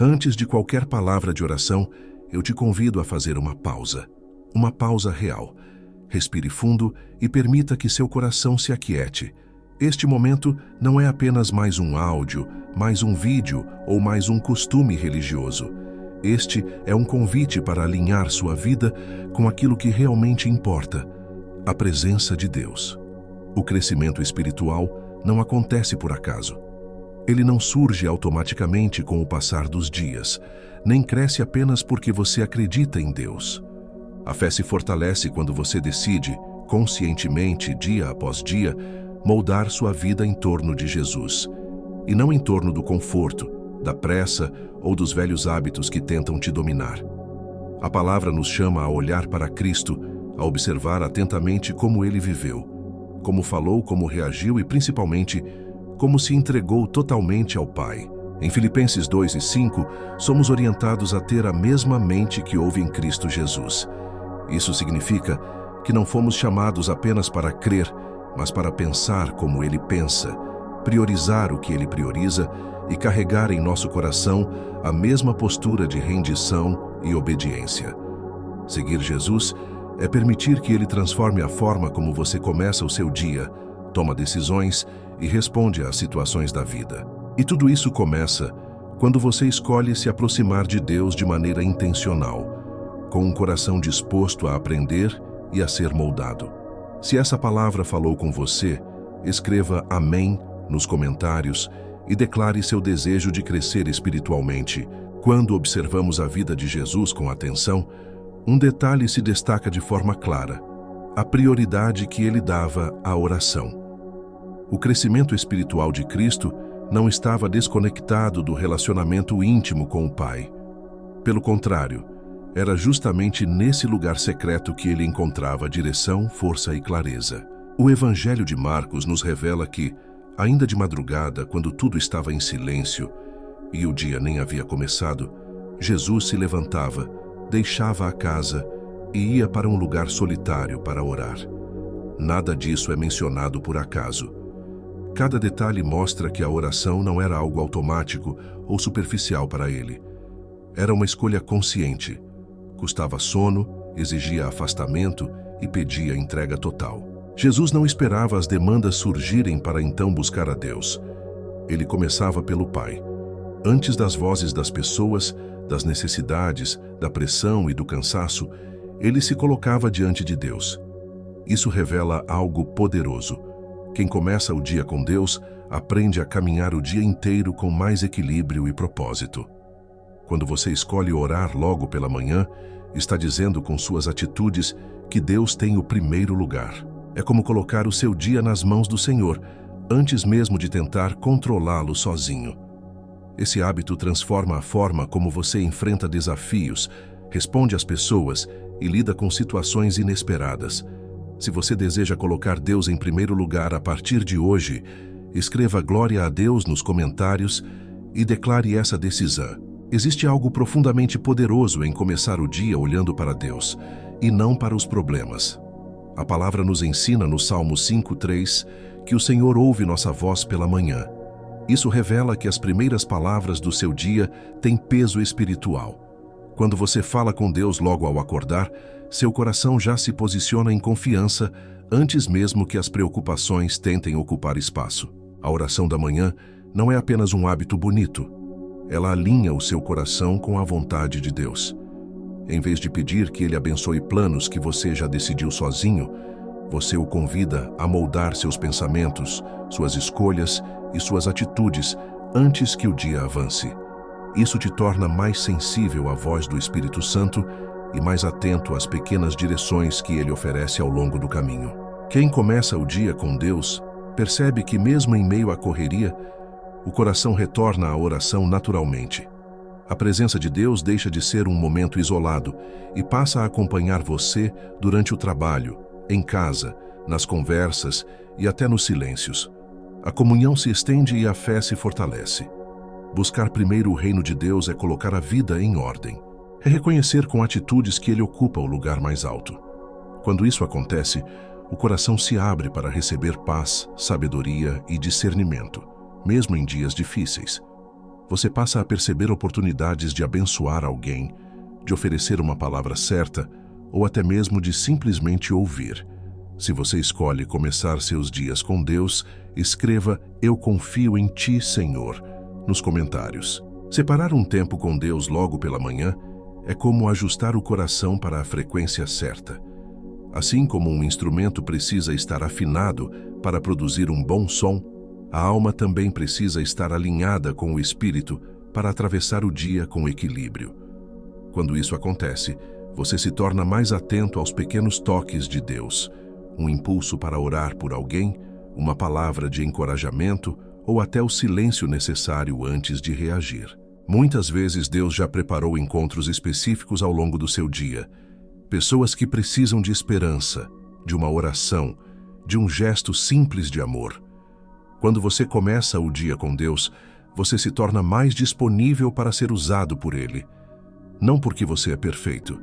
Antes de qualquer palavra de oração, eu te convido a fazer uma pausa real. Respire fundo e permita que seu coração se aquiete. Este momento não é apenas mais um áudio, mais um vídeo ou mais um costume religioso. Este é um convite para alinhar sua vida com aquilo que realmente importa, a presença de Deus. O crescimento espiritual não acontece por acaso. Ele não surge automaticamente com o passar dos dias, nem cresce apenas porque você acredita em Deus. A fé se fortalece quando você decide, conscientemente, dia após dia, moldar sua vida em torno de Jesus, e não em torno do conforto, da pressa ou dos velhos hábitos que tentam te dominar. A palavra nos chama a olhar para Cristo, a observar atentamente como ele viveu, como falou, como reagiu e, principalmente, como se entregou totalmente ao Pai. Em Filipenses 2:5, somos orientados a ter a mesma mente que houve em Cristo Jesus. Isso significa que não fomos chamados apenas para crer, mas para pensar como ele pensa, priorizar o que ele prioriza e carregar em nosso coração a mesma postura de rendição e obediência. Seguir Jesus é permitir que ele transforme a forma como você começa o seu dia, toma decisões e responde às situações da vida. E tudo isso começa quando você escolhe se aproximar de Deus de maneira intencional, com um coração disposto a aprender e a ser moldado. Se essa palavra falou com você, escreva Amém nos comentários e declare seu desejo de crescer espiritualmente. Quando observamos a vida de Jesus com atenção, um detalhe se destaca de forma clara: a prioridade que ele dava à oração. O crescimento espiritual de Cristo não estava desconectado do relacionamento íntimo com o Pai. Pelo contrário, era justamente nesse lugar secreto que ele encontrava direção, força e clareza. O Evangelho de Marcos nos revela que, ainda de madrugada, quando tudo estava em silêncio e o dia nem havia começado, Jesus se levantava, deixava a casa e ia para um lugar solitário para orar. Nada disso é mencionado por acaso. Cada detalhe mostra que a oração não era algo automático ou superficial para ele. Era uma escolha consciente. Custava sono, exigia afastamento e pedia entrega total. Jesus não esperava as demandas surgirem para então buscar a Deus. Ele começava pelo Pai. Antes das vozes das pessoas, das necessidades, da pressão e do cansaço, ele se colocava diante de Deus. Isso revela algo poderoso. Quem começa o dia com Deus aprende a caminhar o dia inteiro com mais equilíbrio e propósito. Quando você escolhe orar logo pela manhã, está dizendo com suas atitudes que Deus tem o primeiro lugar. É como colocar o seu dia nas mãos do Senhor, antes mesmo de tentar controlá-lo sozinho. Esse hábito transforma a forma como você enfrenta desafios, responde às pessoas e lida com situações inesperadas. Se você deseja colocar Deus em primeiro lugar a partir de hoje, escreva Glória a Deus nos comentários e declare essa decisão. Existe algo profundamente poderoso em começar o dia olhando para Deus e não para os problemas. A palavra nos ensina no Salmo 5:3 que o Senhor ouve nossa voz pela manhã. Isso revela que as primeiras palavras do seu dia têm peso espiritual. Quando você fala com Deus logo ao acordar, seu coração já se posiciona em confiança antes mesmo que as preocupações tentem ocupar espaço. A oração da manhã não é apenas um hábito bonito. Ela alinha o seu coração com a vontade de Deus. Em vez de pedir que Ele abençoe planos que você já decidiu sozinho, você o convida a moldar seus pensamentos, suas escolhas e suas atitudes antes que o dia avance. Isso te torna mais sensível à voz do Espírito Santo e mais atento às pequenas direções que Ele oferece ao longo do caminho. Quem começa o dia com Deus percebe que, mesmo em meio à correria, o coração retorna à oração naturalmente. A presença de Deus deixa de ser um momento isolado e passa a acompanhar você durante o trabalho, em casa, nas conversas e até nos silêncios. A comunhão se estende e a fé se fortalece. Buscar primeiro o reino de Deus é colocar a vida em ordem. É reconhecer com atitudes que Ele ocupa o lugar mais alto. Quando isso acontece, o coração se abre para receber paz, sabedoria e discernimento, mesmo em dias difíceis. você passa a perceber oportunidades de abençoar alguém, de oferecer uma palavra certa ou até mesmo de simplesmente ouvir. Se você escolhe começar seus dias com Deus, escreva "Eu confio em Ti, Senhor" nos comentários. Separar um tempo com Deus logo pela manhã é como ajustar o coração para a frequência certa. Assim como um instrumento precisa estar afinado para produzir um bom som, a alma também precisa estar alinhada com o espírito para atravessar o dia com equilíbrio. Quando isso acontece, você se torna mais atento aos pequenos toques de Deus, um impulso para orar por alguém, uma palavra de encorajamento ou até o silêncio necessário antes de reagir. Muitas vezes Deus já preparou encontros específicos ao longo do seu dia. Pessoas que precisam de esperança, de uma oração, de um gesto simples de amor. Quando você começa o dia com Deus, você se torna mais disponível para ser usado por Ele. Não porque você é perfeito,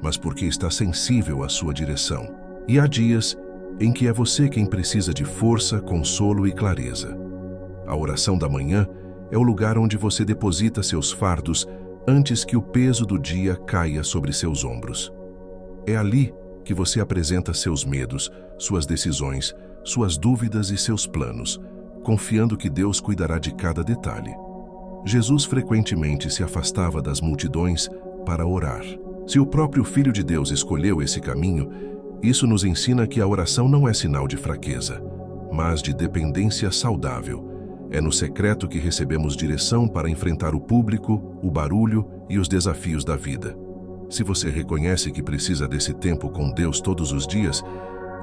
mas porque está sensível à sua direção. E há dias em que é você quem precisa de força, consolo e clareza. A oração da manhã é o lugar onde você deposita seus fardos antes que o peso do dia caia sobre seus ombros. É ali que você apresenta seus medos, suas decisões, suas dúvidas e seus planos, confiando que Deus cuidará de cada detalhe. Jesus frequentemente se afastava das multidões para orar. Se o próprio Filho de Deus escolheu esse caminho, isso nos ensina que a oração não é sinal de fraqueza, mas de dependência saudável. É no secreto que recebemos direção para enfrentar o público, o barulho e os desafios da vida. Se você reconhece que precisa desse tempo com Deus todos os dias,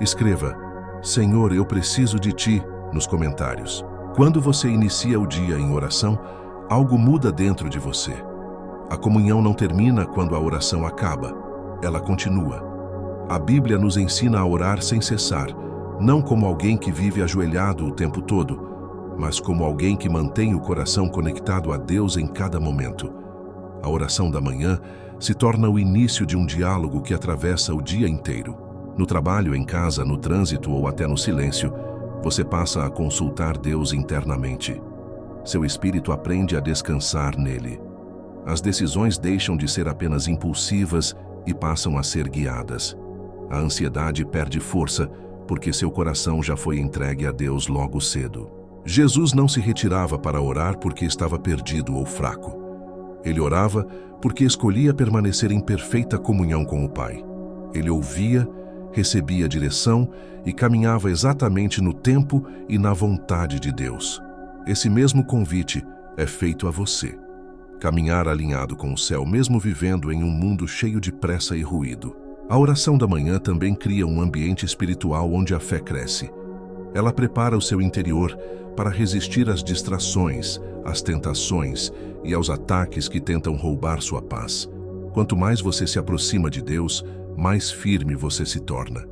escreva "Senhor, eu preciso de Ti" nos comentários. Quando você inicia o dia em oração, algo muda dentro de você. A comunhão não termina quando a oração acaba, ela continua. A Bíblia nos ensina a orar sem cessar, não como alguém que vive ajoelhado o tempo todo, mas como alguém que mantém o coração conectado a Deus em cada momento. A oração da manhã se torna o início de um diálogo que atravessa o dia inteiro. No trabalho, em casa, no trânsito ou até no silêncio, você passa a consultar Deus internamente. Seu espírito aprende a descansar nele. As decisões deixam de ser apenas impulsivas e passam a ser guiadas. A ansiedade perde força porque seu coração já foi entregue a Deus logo cedo. Jesus não se retirava para orar porque estava perdido ou fraco. Ele orava porque escolhia permanecer em perfeita comunhão com o Pai. Ele ouvia, recebia direção e caminhava exatamente no tempo e na vontade de Deus. Esse mesmo convite é feito a você. Caminhar alinhado com o céu, mesmo vivendo em um mundo cheio de pressa e ruído. A oração da manhã também cria um ambiente espiritual onde a fé cresce. Ela prepara o seu interior para resistir às distrações, às tentações e aos ataques que tentam roubar sua paz. Quanto mais você se aproxima de Deus, mais firme você se torna.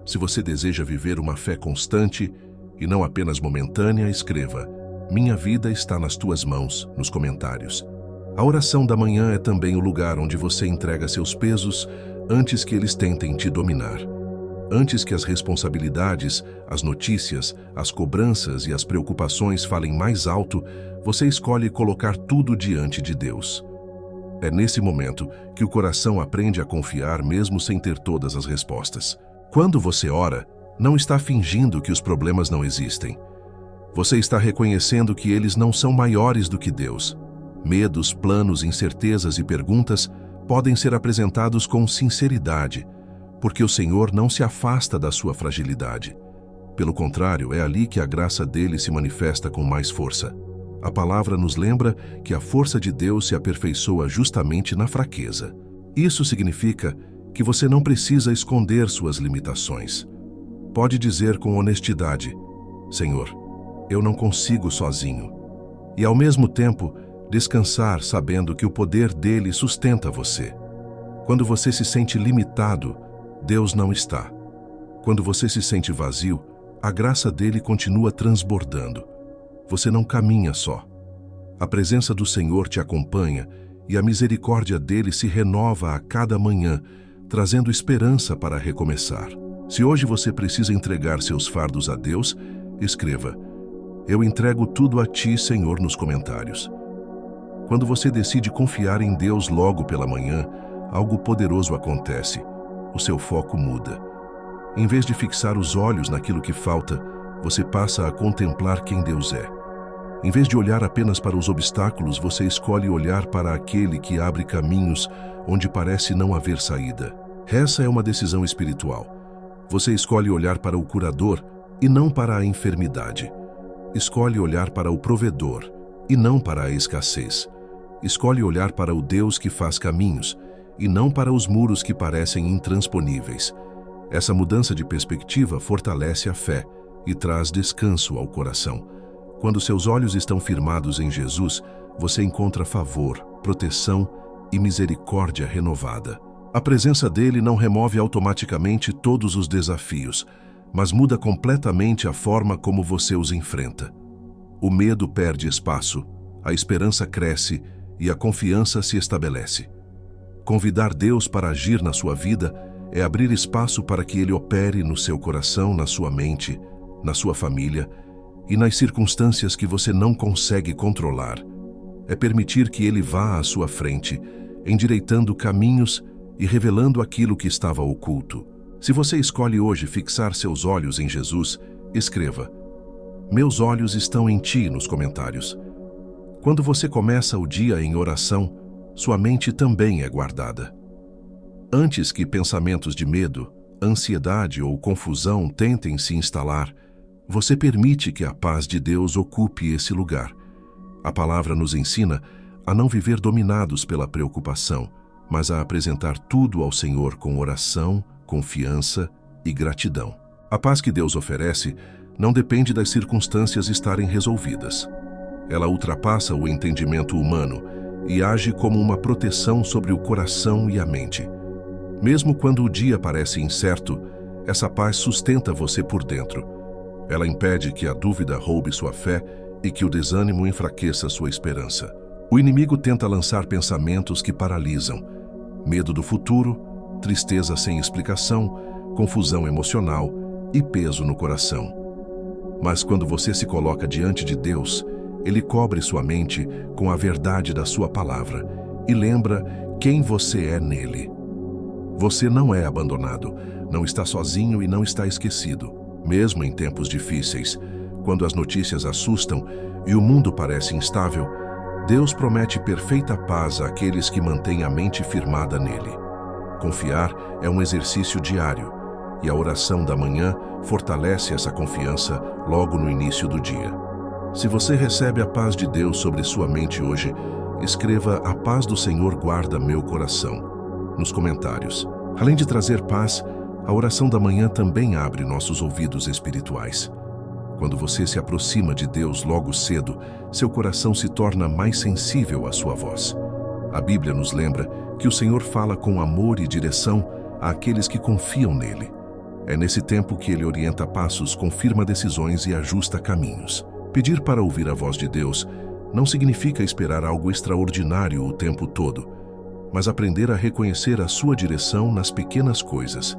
Se você deseja viver uma fé constante e não apenas momentânea, escreva "Minha vida está nas tuas mãos" nos comentários. A oração da manhã é também o lugar onde você entrega seus pesos antes que eles tentem te dominar. Antes que as responsabilidades, as notícias, as cobranças e as preocupações falem mais alto, você escolhe colocar tudo diante de Deus. É nesse momento que o coração aprende a confiar mesmo sem ter todas as respostas. Quando você ora, não está fingindo que os problemas não existem. Você está reconhecendo que eles não são maiores do que Deus. Medos, planos, incertezas e perguntas podem ser apresentados com sinceridade, porque o Senhor não se afasta da sua fragilidade. Pelo contrário, é ali que a graça dele se manifesta com mais força. A palavra nos lembra que a força de Deus se aperfeiçoa justamente na fraqueza. Isso significa que você não precisa esconder suas limitações. Pode dizer com honestidade: Senhor, eu não consigo sozinho. E ao mesmo tempo, descansar sabendo que o poder dele sustenta você. Quando você se sente limitado, Deus não está. Quando você se sente vazio, a graça dele continua transbordando. Você não caminha só. A presença do Senhor te acompanha e a misericórdia dele se renova a cada manhã, trazendo esperança para recomeçar. Se hoje você precisa entregar seus fardos a Deus, escreva: Eu entrego tudo a ti, Senhor, nos comentários. Quando você decide confiar em Deus logo pela manhã, algo poderoso acontece. O seu foco muda. Em vez de fixar os olhos naquilo que falta, você passa a contemplar quem Deus é. Em vez de olhar apenas para os obstáculos, você escolhe olhar para aquele que abre caminhos onde parece não haver saída. Essa é uma decisão espiritual. Você escolhe olhar para o curador e não para a enfermidade. Escolhe olhar para o provedor e não para a escassez. Escolhe olhar para o Deus que faz caminhos e não para os muros que parecem intransponíveis. Essa mudança de perspectiva fortalece a fé e traz descanso ao coração. Quando seus olhos estão firmados em Jesus, você encontra favor, proteção e misericórdia renovada. A presença dele não remove automaticamente todos os desafios, mas muda completamente a forma como você os enfrenta. O medo perde espaço, a esperança cresce e a confiança se estabelece. Convidar Deus para agir na sua vida é abrir espaço para que Ele opere no seu coração, na sua mente, na sua família e nas circunstâncias que você não consegue controlar. É permitir que Ele vá à sua frente, endireitando caminhos e revelando aquilo que estava oculto. Se você escolhe hoje fixar seus olhos em Jesus, escreva: "Meus olhos estão em Ti" nos comentários. Quando você começa o dia em oração, sua mente também é guardada. Antes que pensamentos de medo, ansiedade ou confusão tentem se instalar, você permite que a paz de Deus ocupe esse lugar. A palavra nos ensina a não viver dominados pela preocupação, mas a apresentar tudo ao Senhor com oração, confiança e gratidão. A paz que Deus oferece não depende das circunstâncias estarem resolvidas. Ela ultrapassa o entendimento humano e age como uma proteção sobre o coração e a mente. Mesmo quando o dia parece incerto, essa paz sustenta você por dentro. Ela impede que a dúvida roube sua fé e que o desânimo enfraqueça sua esperança. O inimigo tenta lançar pensamentos que paralisam: medo do futuro, tristeza sem explicação, confusão emocional e peso no coração. Mas quando você se coloca diante de Deus, Ele cobre sua mente com a verdade da sua palavra e lembra quem você é nele. Você não é abandonado, não está sozinho e não está esquecido. Mesmo em tempos difíceis, quando as notícias assustam e o mundo parece instável, Deus promete perfeita paz àqueles que mantêm a mente firmada nele. Confiar é um exercício diário, e a oração da manhã fortalece essa confiança logo no início do dia. Se você recebe a paz de Deus sobre sua mente hoje, escreva: "A paz do Senhor guarda meu coração" nos comentários. Além de trazer paz, a oração da manhã também abre nossos ouvidos espirituais. Quando você se aproxima de Deus logo cedo, seu coração se torna mais sensível à sua voz. A Bíblia nos lembra que o Senhor fala com amor e direção àqueles que confiam nele. É nesse tempo que ele orienta passos, confirma decisões e ajusta caminhos. Pedir para ouvir a voz de Deus não significa esperar algo extraordinário o tempo todo, mas aprender a reconhecer a sua direção nas pequenas coisas.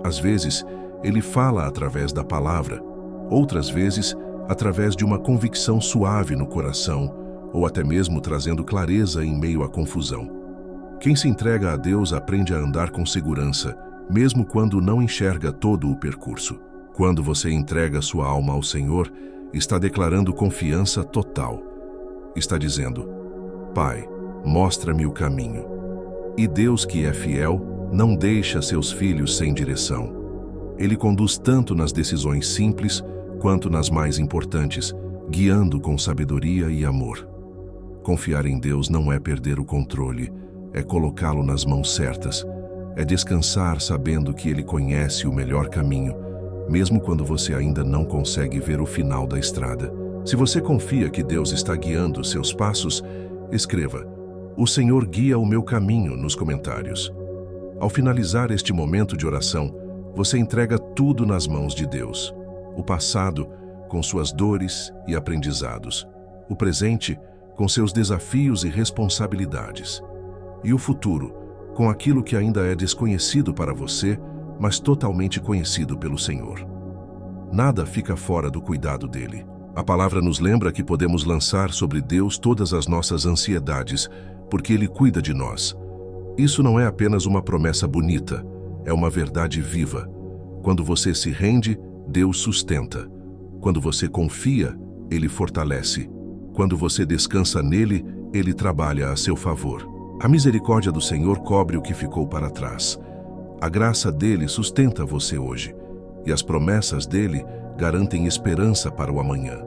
Às vezes, ele fala através da palavra, outras vezes, através de uma convicção suave no coração, ou até mesmo trazendo clareza em meio à confusão. Quem se entrega a Deus aprende a andar com segurança, mesmo quando não enxerga todo o percurso. Quando você entrega sua alma ao Senhor, está declarando confiança total. Está dizendo: "Pai, mostra-me o caminho." E Deus, que é fiel, não deixa seus filhos sem direção. Ele conduz tanto nas decisões simples quanto nas mais importantes, guiando com sabedoria e amor. Confiar em Deus não é perder o controle, é colocá-lo nas mãos certas. É descansar sabendo que Ele conhece o melhor caminho, mesmo quando você ainda não consegue ver o final da estrada. Se você confia que Deus está guiando seus passos, escreva: "O Senhor guia o meu caminho" nos comentários. Ao finalizar este momento de oração, você entrega tudo nas mãos de Deus. O passado, com suas dores e aprendizados. O presente, com seus desafios e responsabilidades. E o futuro, com aquilo que ainda é desconhecido para você, mas totalmente conhecido pelo Senhor. Nada fica fora do cuidado dele. A palavra nos lembra que podemos lançar sobre Deus todas as nossas ansiedades, porque Ele cuida de nós. Isso não é apenas uma promessa bonita, é uma verdade viva. Quando você se rende, Deus sustenta. Quando você confia, Ele fortalece. Quando você descansa nele, Ele trabalha a seu favor. A misericórdia do Senhor cobre o que ficou para trás. A graça dele sustenta você hoje, e as promessas dele garantem esperança para o amanhã.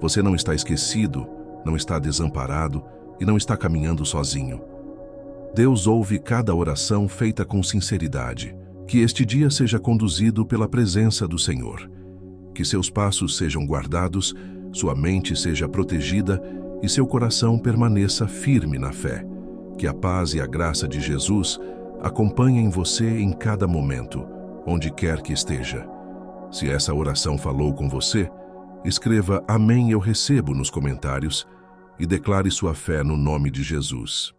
Você não está esquecido, não está desamparado e não está caminhando sozinho. Deus ouve cada oração feita com sinceridade. Que este dia seja conduzido pela presença do Senhor. Que seus passos sejam guardados, sua mente seja protegida e seu coração permaneça firme na fé. Que a paz e a graça de Jesus acompanhem você em cada momento, onde quer que esteja. Se essa oração falou com você, escreva Amém eu recebo nos comentários e declare sua fé no nome de Jesus.